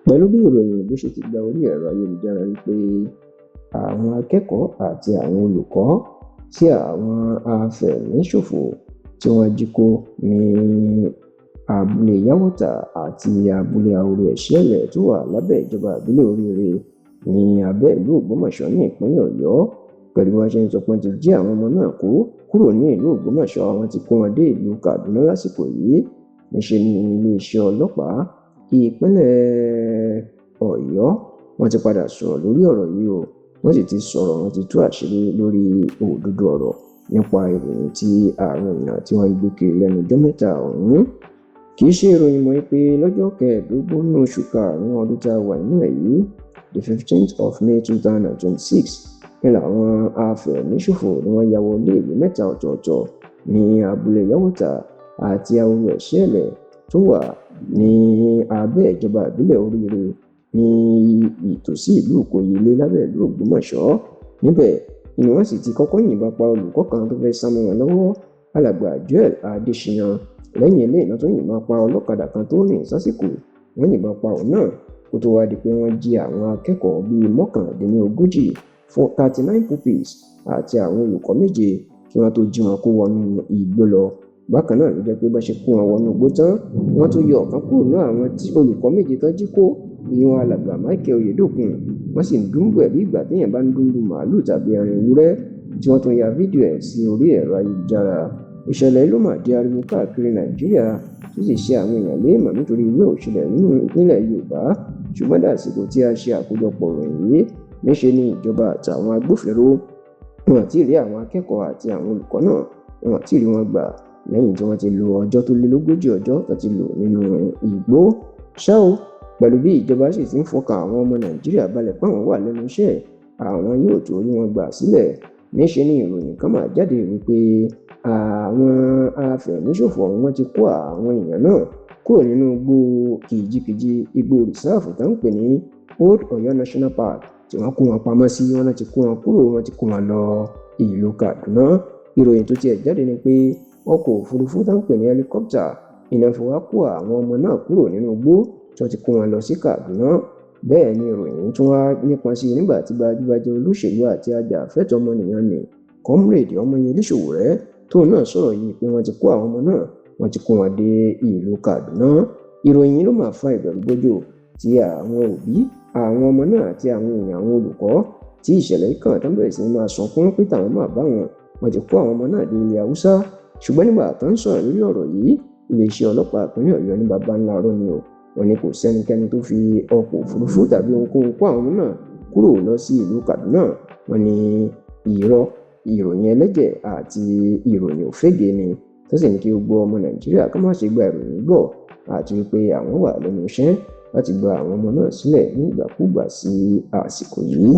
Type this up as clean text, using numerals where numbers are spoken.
Pẹ̀lú bí ìròyìn bó ṣe ti gba orí ẹ̀rọ ayélujára wípé àwọn akẹ́kọ̀ọ́ àti àwọn olùkọ́ tí àwọn afẹ̀míṣòfò tí wọ́n jí kó ní abúlé Yàwótà àti abúlé Ahoro Ẹ̀ṣẹ́lẹ̀ tó wà lábẹ́ ìjọba ìbílẹ̀ Oríire ní abẹ́ ìlú Ògbómọ̀ṣọ́ ní ìpínlẹ̀ Ọ̀yọ́. Pẹ̀lú bí wọ́n ṣe ń sọ pé wọ́n ti jí àwọn ọmọ náà kó kúrò ní ìlú Ògbómọ̀ṣọ́, àwọn ti kó wọn dé ìlú Kaduna lásìkò yìí. Níṣe ni iléeṣẹ́ ọlọ́pàá ìpínlẹ̀ Ọ̀yọ́ wọ́n ti padà sọ̀rọ̀ lórí ọ̀rọ̀ yìí o. Wọ́n sì ti sọ̀rọ̀, wọ́n ti tú àṣírí lórí òdodo ọ̀rọ̀ nípa ìròyìn tí àwọn èèyàn tí wọ́n ń gbé kiri lẹ́nu ọjọ́ mẹ́ta ọ̀hún. Kì í ṣe ìròyìn mọ́ pé lọ́jọ́ 15 oṣù karùn-ún ọdún tá a wà nílẹ̀ yìí, the 15th of May 2026, ní làwọn afẹ̀míṣòfò ni wọ́n ya wọlé ìlú mẹ́ta ọ̀tọ̀ọ̀tọ̀ ní abúlé Yàwótà àti Ahoro Ẹ̀ṣẹ́lẹ̀ tó wà ní abẹ́ ìjọba ìbílẹ̀ Oríire ní ìtòsí ìlú Ìkòyí lábẹ́ ìlú Ògbómọ̀ṣọ́. Níbẹ̀ ni wọ́n sì ti kọ́kọ́ yìnbọn pa olùkọ́ kan tó fẹ́ sá mọ́ wọn lọ́wọ́, alàgbà Joel Adéṣíyàn. Lẹ́yìn eléyìí náà tó yìnbọn pa ọlọ́kadà kan tó rìn sásìkò, wọ́n yìnbọn pa òun náà kó tó wá di pé wọ́n jí àwọn akẹ́kọ̀ọ́ bíi 39 39 pupils àti àwọn olùkọ́ 7 kí wọ́n tó jí wọn kó wọnú igbó lọ. Bákan náà ló jẹ́ pé bá ṣe kó wọn wọnú igbó tán, wọ́n tó yọ ọ̀kan kúrò ní àwọn olùkọ́ 7 tó jí kó, ìyẹn alàgbà Michael Oyedokun. Wọ́n sì ń dúnbù ẹ̀ bí ìgbà téèyàn bá ń dúnbù màálù tàbí ẹran ewúrẹ́, tí wọ́n tún ya fídíò ẹ̀ sí orí ẹ̀rọ ayélujára. Ìṣẹ̀lẹ̀ ló mà di ariwo káàkiri Nàìjíríà tó sì ṣe àwọn èèyàn léèmọ̀ nítorí ìwé òṣèlẹ̀ nílẹ̀ Yorùbá. Ṣùgbọ́n dàsìkò tí a ṣe àkójọpọ̀ ìròyìn yìí, níṣe ni ìjọba àtàwọn agbófinró wọn àti rí àwọn akẹ́kọ̀ọ́ àti àwọn olùkọ́ náà, wọn àti rí wọn gbà lẹ́yìn tí wọ́n ti lo ọjọ́ tó lé lógójì ọjọ́ tó ti lò nínú igbó. Ṣá o, pẹ̀lú bí ìjọba sì ti ń fọkàn àwọn ọmọ Nàìjíríà balẹ̀ pé àwọn wà lẹ́nu iṣẹ́, àwọn yóò tó rí wọn gbà sílẹ̀. Níṣe ni ìròyìn kan máa jáde wípé àwọn afẹ̀míṣòfò wọn ti kó àwọn èèyàn náà kúrò nínú igbó kìjikìji, igbó rìsáàfù tó ń pè ní Old Ọ̀yọ́ National Park tí wọ́n kó wọn pamọ́ sí. Wọ́n ti kó wọn kúrò, wọ́n ti kó wọn lọ ìlú Kaduna. Ìròyìn tó tiẹ̀ jáde ni pé ọkọ̀ òfurufú tó ń pè ní hẹlikọ́pítà iná fi wá kó àwọn ọmọ náà kúrò nínú igbó tí wọ́n ti kó wọn lọ sí Kaduna. Bẹ́ẹ̀ ni ìròyìn tún wá nípa sí nígbà tí gbajúgbajà olóṣèlú àti ajàfẹ́tọ̀ọ́ ọmọnìyàn ní Comrade Ọmọyẹlé Sowore tóun náà sọ̀rọ̀ yìí pé wọ́n ti kó àwọn ọmọ náà, wọ́n ti kó wọn dé ìlú Kaduna. Ìròyìn ló máa fa ìbẹ̀rùbojo tí àwọn òbí àwọn ọmọ náà àti àwọn èèyàn àwọn olùkọ́ tí ìṣẹ̀lẹ̀ kan tó bẹ̀rẹ̀ sí ní máa sọkún pé táwọn máa bá wọn ti kó àwọn ọmọ náà dé ilẹ̀ Haúsá. Ṣùgbọ́n nígbà tó ń sọ̀rọ̀ lórí ọ̀rọ̀ yìí, iléeṣẹ́ ọlọ́pàá ìpínlẹ̀ Ọ̀yọ́ ní baba ńlá ọ̀rọ̀ ni o. Wọ́n ní kò sẹ́nikẹ́ni tó fi ọkọ̀ òfurufú tàbí ohunkóhun kó àwọn ọmọ náà kúrò lọ sí ìlú Kaduna. Wọ́n ní ìròyìn ẹlẹ́jẹ̀ àti ìròyìn òfégè ni, tó sì ní kí gbogbo ọmọ Nàìjíríà ká má ṣe gba ìròyìn gbọ́, àti wípé àwọn wà lẹ́nu iṣẹ́ láti gba àwọn ọmọ náà sílẹ̀ ní ìgbàkúùgbà sí àsìkò yìí.